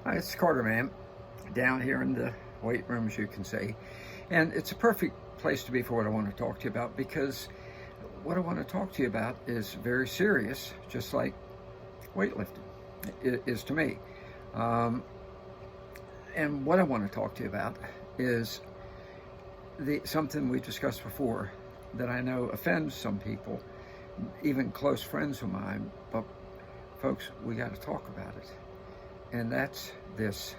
Hi, it's Carter, man, down here in the weight room, as you can see. And it's a perfect place to be for what I want to talk to you about, because what I want to talk to you about is very serious, just like weightlifting is to me. And what I want to talk to you about is something we discussed before that I know offends some people, even close friends of mine, but folks, we got to talk about it. And that's this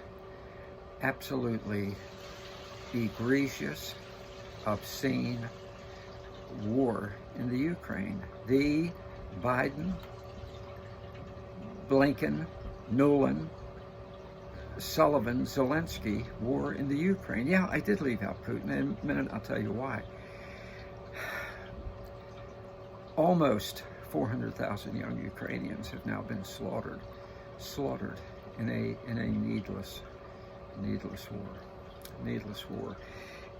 absolutely egregious, obscene war in the Ukraine. The Biden, Blinken, Nuland, Sullivan, Zelensky war in the Ukraine. Yeah, I did leave out Putin. In a minute, I'll tell you why. Almost 400,000 young Ukrainians have now been slaughtered in a needless war.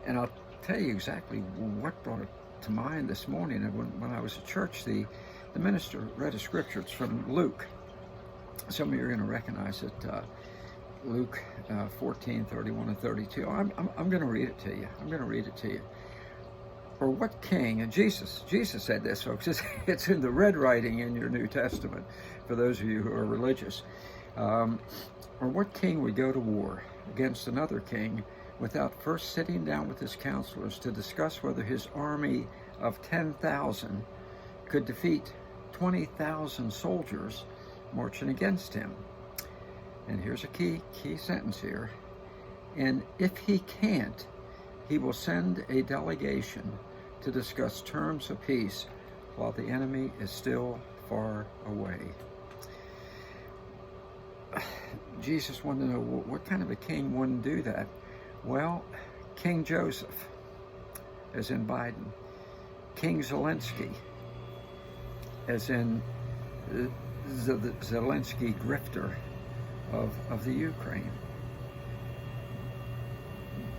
And I'll tell you exactly what brought it to mind this morning. When I was at church, the minister read a scripture. It's from Luke. Some of you are going to recognize it. Luke 14, 31 and 32. I'm going to read it to you. Or what king, and Jesus said this, folks, it's in the red writing in your New Testament, for those of you who are religious. Or what king would go to war against another king without first sitting down with his counselors to discuss whether his army of 10,000 could defeat 20,000 soldiers marching against him? And here's a key sentence here. And if he can't, he will send a delegation to discuss terms of peace while the enemy is still far away. Jesus wanted to know what kind of a king wouldn't do that. Well, King Joseph, as in Biden, King Zelensky, as in the Zelensky grifter of the Ukraine.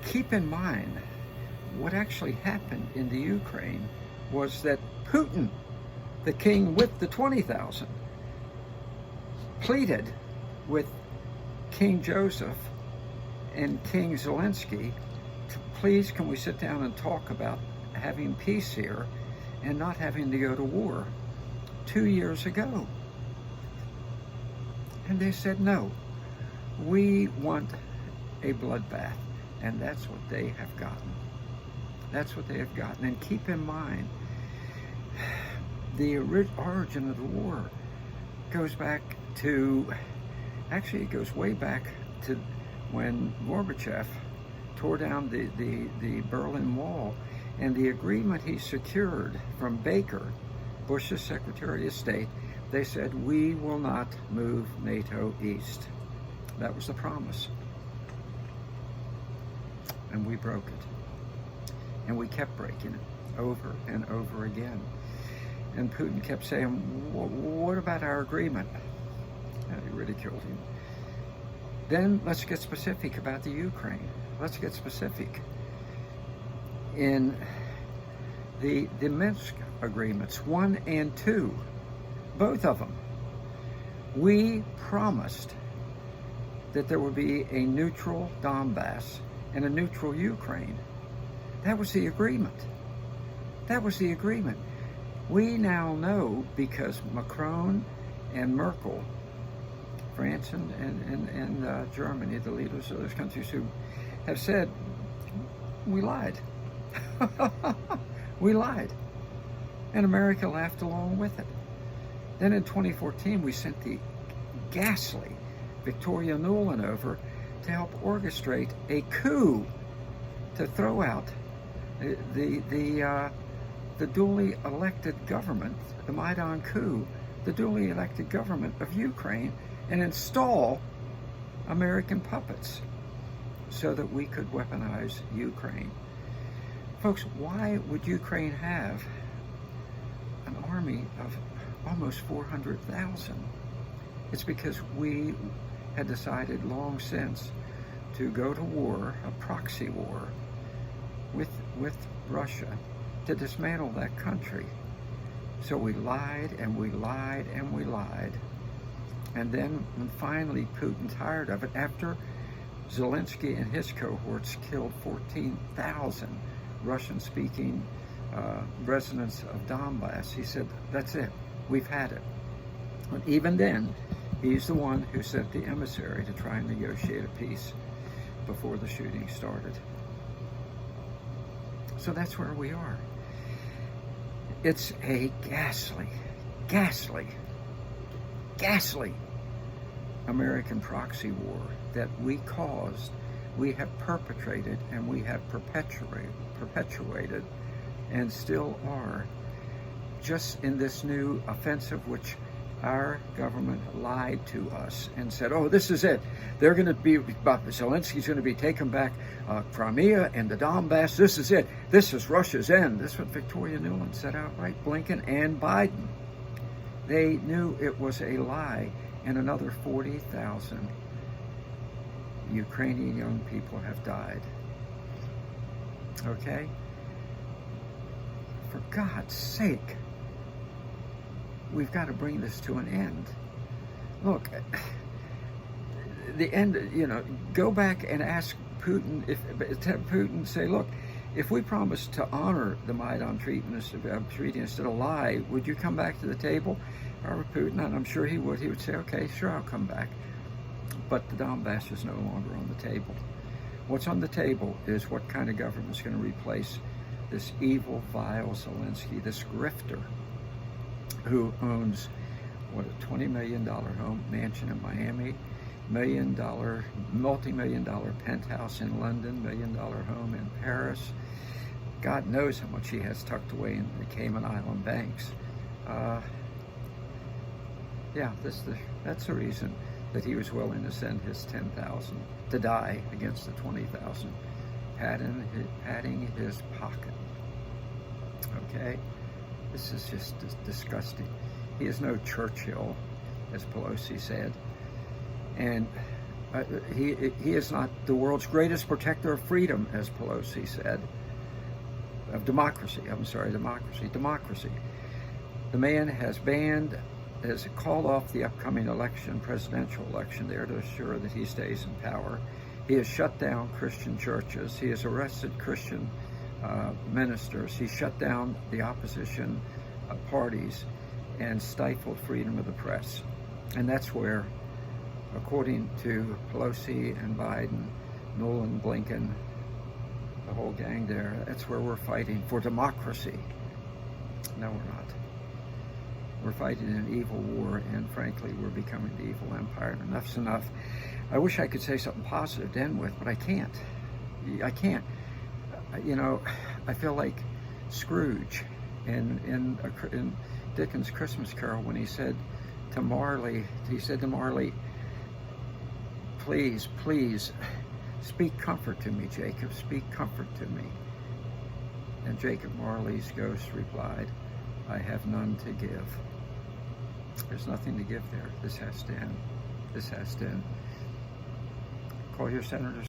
Keep in mind, what actually happened in the Ukraine was that Putin, the king with the 20,000, pleaded with King Joseph and King Zelensky to please, can we sit down and talk about having peace here and not having to go to war 2 years ago. And they said, no, we want a bloodbath. And that's what they have gotten. And keep in mind, the origin of the war goes back to, actually it goes way back to when Gorbachev tore down the Berlin Wall, and the agreement he secured from Baker, Bush's Secretary of State. They said, we will not move NATO east. That was the promise. And we broke it. And we kept breaking it over and over again. And Putin kept saying, what about our agreement? And he ridiculed him. Then let's get specific about the Ukraine. Let's get specific. In the Minsk agreements, 1 and 2, both of them, we promised that there would be a neutral Donbass and a neutral Ukraine. That was the agreement. We now know, because Macron and Merkel, France and Germany, the leaders of those countries, who have said, we lied. We lied. And America laughed along with it. Then in 2014, we sent the ghastly Victoria Nuland over to help orchestrate a coup to throw out the duly elected government, the Maidan coup, the duly elected government of Ukraine, and install American puppets so that we could weaponize Ukraine. Folks, why would Ukraine have an army of almost 400,000? It's because we had decided long since to go to war, a proxy war, with Russia, to dismantle that country. So we lied and we lied and we lied. And then when finally Putin tired of it, after Zelensky and his cohorts killed 14,000 Russian-speaking residents of Donbass, he said, that's it, we've had it. But even then, he's the one who sent the emissary to try and negotiate a peace before the shooting started. So that's where we are. It's a ghastly American proxy war that we caused, we have perpetrated, and we have perpetuated, and still are, just in this new offensive which our government lied to us and said, oh, this is it. They're going to be, Zelensky's going to be taking back Crimea and the Donbass. This is it. This is Russia's end. This is what Victoria Nuland said outright, Blinken and Biden. They knew it was a lie, and another 40,000 Ukrainian young people have died. Okay? For God's sake, we've got to bring this to an end. Look, the end, go back and ask Putin, Putin say, look, if we promised to honor the Maidan treaty instead of lie, would you come back to the table? Or Putin, and I'm sure he would say, okay, sure, I'll come back. But the Donbass is no longer on the table. What's on the table is what kind of government is going to replace this evil, vile Zelensky, this grifter who owns, what, a $20 million home mansion in Miami, multi-million-dollar penthouse in London, $1 million home in Paris. God knows how much he has tucked away in the Cayman Island banks. That's the reason that he was willing to send his 10,000 to die against the 20,000, padding his pocket. Okay? This is just disgusting. He is no Churchill, as Pelosi said. And he is not the world's greatest protector of freedom, as Pelosi said. Of democracy. Democracy. The man has called off the upcoming presidential election there to assure that he stays in power. He has shut down Christian churches. He has arrested Christian ministers. He shut down the opposition parties and stifled freedom of the press. And that's where, according to Pelosi and Biden, Nuland, Blinken, the whole gang there, that's where we're fighting for democracy. No, we're not. We're fighting an evil war, and frankly, we're becoming the evil empire. And enough's enough. I wish I could say something positive to end with, but I can't. I can't. I feel like Scrooge in Dickens' Christmas Carol when he said to Marley, please, speak comfort to me, Jacob, speak comfort to me. And Jacob Marley's ghost replied, I have none to give. There's nothing to give there. This has to end. Call your senators.